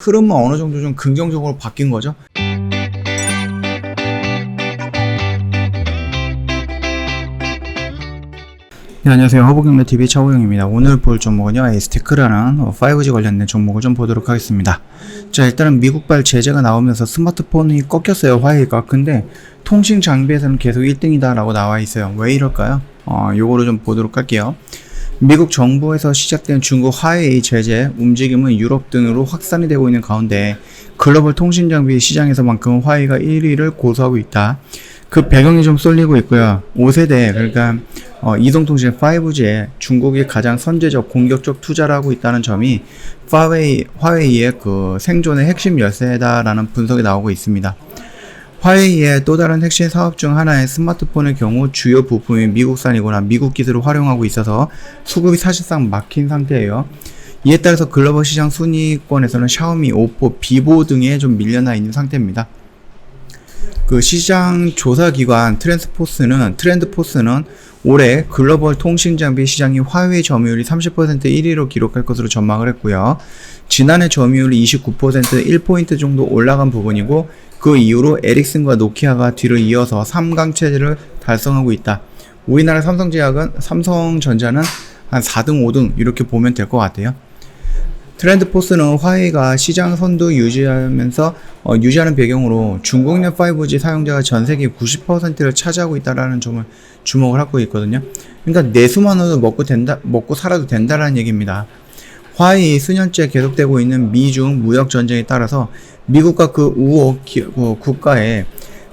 흐름은 어느 정도 좀 긍정적으로 바뀐 거죠. 네, 안녕하세요. 허브경제TV 차호영입니다. 오늘 볼 종목은요, 에이스테크라는 5G 관련된 종목을 좀 보도록 하겠습니다. 자, 일단은 미국발 제재가 나오면서 스마트폰이 꺾였어요, 화웨이가. 근데 통신 장비에서는 계속 1등이다 라고 나와 있어요. 왜 이럴까요? 요거를 좀 보도록 할게요. 미국 정부에서 시작된 중국 화웨이 제재 움직임은 유럽 등으로 확산이 되고 있는 가운데 글로벌 통신 장비 시장에서만큼 화웨이가 1위를 고수하고 있다. 그 배경이 좀 쏠리고 있고요. 5세대, 그러니까 이동통신 5G에 중국이 가장 선제적 공격적 투자를 하고 있다는 점이 화웨이의 그 생존의 핵심 열쇠다라는 분석이 나오고 있습니다. 화웨이의 또 다른 핵심 사업 중 하나의 스마트폰의 경우 주요 부품이 미국산이거나 미국 기술을 활용하고 있어서 수급이 사실상 막힌 상태예요. 이에 따라서 글로벌 시장 순위권에서는 샤오미, 오포, 비보 등에 좀 밀려나 있는 상태입니다. 그 시장 조사 기관 트렌드포스는 올해 글로벌 통신 장비 시장이 화웨이 점유율이 30% 1위로 기록할 것으로 전망을 했고요. 지난해 점유율이 29% 1포인트 정도 올라간 부분이고, 그 이후로 에릭슨과 노키아가 뒤를 이어서 3강 체제를 달성하고 있다. 우리나라 삼성전자는 한 4등, 5등 이렇게 보면 될 것 같아요. 트렌드포스는 화웨이가 시장 선두 유지하는 배경으로 중국 내 5G 사용자가 전 세계 90%를 차지하고 있다는 점을 주목을 하고 있거든요. 그러니까 내수만으로 먹고 살아도 된다는 얘기입니다. 화웨이 수년째 계속되고 있는 미중 무역 전쟁에 따라서 미국과 그 우호 국가에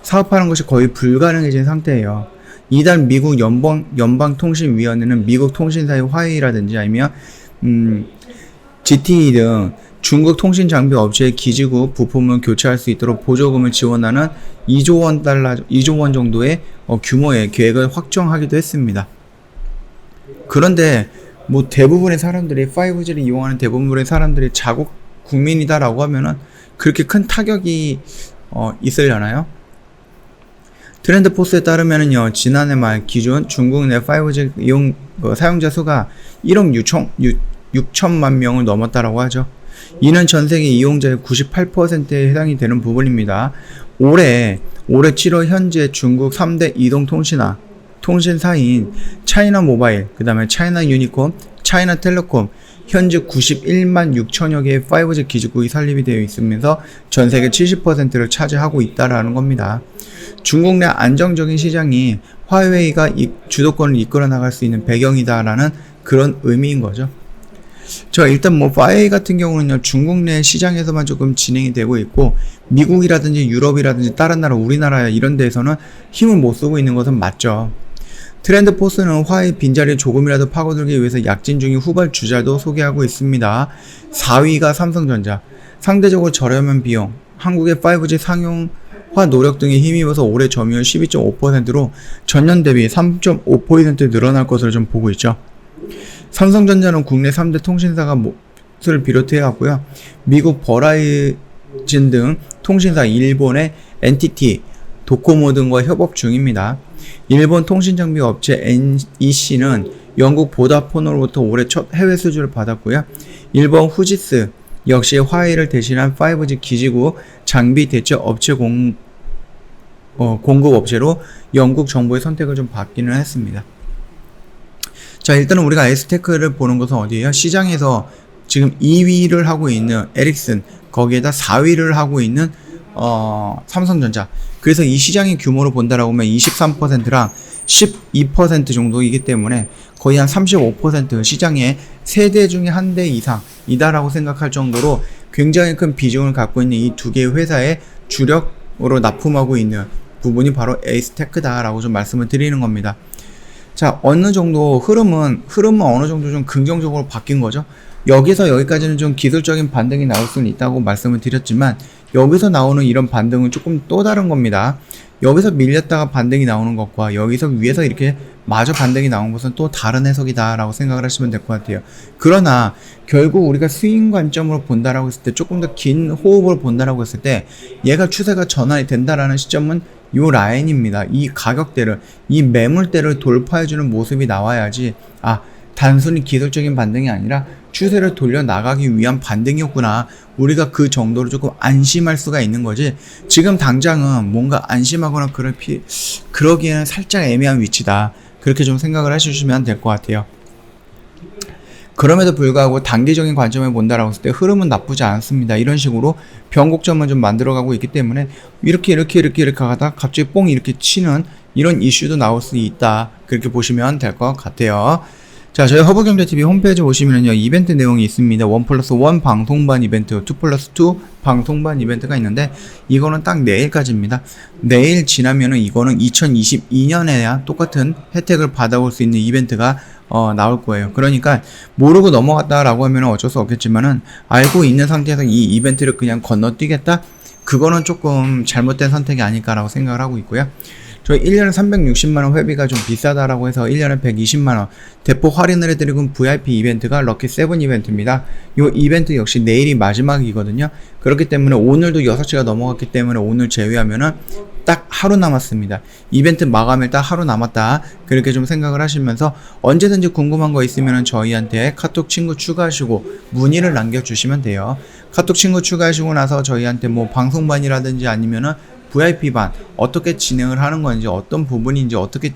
사업하는 것이 거의 불가능해진 상태예요. 이달 미국 연방통신위원회는 미국 통신사의 화웨이라든지 아니면 GTE 등 중국 통신 장비 업체의 기지국 부품을 교체할 수 있도록 보조금을 지원하는 2조 원 정도의 규모의 계획을 확정하기도 했습니다. 그런데 대부분의 사람들이 5G를 이용하는 대부분의 사람들이 자국 국민이다라고 하면은 그렇게 큰 타격이 있으려나요? 트렌드포스에 따르면은요, 지난해 말 기준 중국 내 5G 사용자 수가 1억 6천만 명을 넘었다라고 하죠. 이는 전 세계 이용자의 98%에 해당이 되는 부분입니다. 올해 7월 현재 중국 3대 통신사인 차이나 모바일, 그 다음에 차이나 유니콤, 차이나 텔레콤, 현재 91만 6천여 개의 5G 기지국이 설립이 되어 있으면서 전 세계 70%를 차지하고 있다라는 겁니다. 중국 내 안정적인 시장이 화웨이가 주도권을 이끌어 나갈 수 있는 배경이다라는 그런 의미인 거죠. 일단 화웨이 같은 경우는요, 중국 내 시장에서만 조금 진행이 되고 있고, 미국이라든지 유럽이라든지 다른 나라, 우리나라 이런 데에서는 힘을 못 쓰고 있는 것은 맞죠. 트렌드포스는 화웨이 빈자리를 조금이라도 파고들기 위해서 약진 중인 후발주자도 소개하고 있습니다. 4위가 삼성전자, 상대적으로 저렴한 비용, 한국의 5G 상용화 노력 등에 힘입어서 올해 점유율 12.5%로 전년 대비 3.5% 늘어날 것으로 좀 보고 있죠. 삼성전자는 국내 3대 통신사가 를 비롯해 왔고요. 미국 버라이즌 등 통신사, 일본의 NTT, 도코모 등과 협업 중입니다. 일본 통신장비 업체 NEC는 영국 보다폰으로부터 올해 첫 해외 수주를 받았고요. 일본 후지스 역시 화웨이를 대신한 5G 기지국 장비 대체 업체 공급 업체로 영국 정부의 선택을 좀 받기는 했습니다. 자, 일단은 우리가 에이스테크를 보는 것은 어디예요? 시장에서 지금 2위를 하고 있는 에릭슨, 거기에다 4위를 하고 있는 삼성전자. 그래서 이 시장의 규모로 본다라고 하면 23%랑 12% 정도이기 때문에 거의 한 35% 시장의 3대 중에 1대 이상이다라고 생각할 정도로 굉장히 큰 비중을 갖고 있는 이 두 개의 회사의 주력으로 납품하고 있는 부분이 바로 에이스테크다라고 좀 말씀을 드리는 겁니다. 자, 어느 정도 흐름은 어느 정도 좀 긍정적으로 바뀐 거죠. 여기서 여기까지는 좀 기술적인 반등이 나올 수는 있다고 말씀을 드렸지만, 여기서 나오는 이런 반등은 조금 또 다른 겁니다. 여기서 밀렸다가 반등이 나오는 것과 여기서 위에서 이렇게 마저 반등이 나온 것은 또 다른 해석이다 라고 생각을 하시면 될 것 같아요. 그러나 결국 우리가 스윙 관점으로 본다라고 했을 때, 조금 더 긴 호흡을 본다라고 했을 때 얘가 추세가 전환이 된다라는 시점은 이 라인입니다. 이 가격대를, 이 매물대를 돌파해주는 모습이 나와야지, 단순히 기술적인 반등이 아니라 추세를 돌려 나가기 위한 반등이었구나. 우리가 그 정도로 조금 안심할 수가 있는 거지. 지금 당장은 뭔가 안심하거나 그러기에는 살짝 애매한 위치다. 그렇게 좀 생각을 해주시면 될 것 같아요. 그럼에도 불구하고 단기적인 관점을 본다라고 했을 때 흐름은 나쁘지 않습니다. 이런 식으로 변곡점을 좀 만들어가고 있기 때문에 이렇게 가다가 갑자기 뽕 이렇게 치는 이런 이슈도 나올 수 있다. 그렇게 보시면 될 것 같아요. 자, 저희 허브경제TV 홈페이지 오시면요, 이벤트 내용이 있습니다. 1+1 방송반 이벤트, 2+2 방송반 이벤트가 있는데, 이거는 딱 내일까지입니다. 내일 지나면은 이거는 2022년에야 똑같은 혜택을 받아올 수 있는 이벤트가 나올 거예요. 그러니까 모르고 넘어갔다라고 하면 어쩔 수 없겠지만은, 알고 있는 상태에서 이 이벤트를 그냥 건너뛰겠다? 그거는 조금 잘못된 선택이 아닐까라고 생각을 하고 있고요. 저희 1년에 360만원 회비가 좀 비싸다라고 해서 1년에 120만원 대폭 할인을 해드리고 VIP 이벤트가 럭키 7 이벤트입니다. 이 이벤트 역시 내일이 마지막이거든요. 그렇기 때문에 오늘도 6시가 넘어갔기 때문에 오늘 제외하면은 딱 하루 남았습니다. 이벤트 마감일 딱 하루 남았다. 그렇게 좀 생각을 하시면서 언제든지 궁금한 거 있으면 저희한테 카톡 친구 추가하시고 문의를 남겨주시면 돼요. 카톡 친구 추가하시고 나서 저희한테 뭐 방송반이라든지 아니면은 VIP반 어떻게 진행을 하는 건지, 어떤 부분인지, 어떻게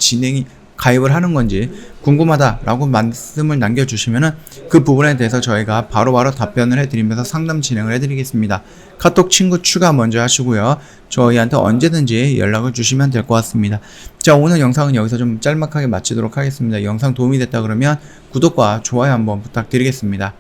가입을 하는 건지 궁금하다라고 말씀을 남겨주시면은 그 부분에 대해서 저희가 바로바로 답변을 해드리면서 상담 진행을 해드리겠습니다. 카톡 친구 추가 먼저 하시고요. 저희한테 언제든지 연락을 주시면 될 것 같습니다. 자, 오늘 영상은 여기서 좀 짤막하게 마치도록 하겠습니다. 영상 도움이 됐다 그러면 구독과 좋아요 한번 부탁드리겠습니다.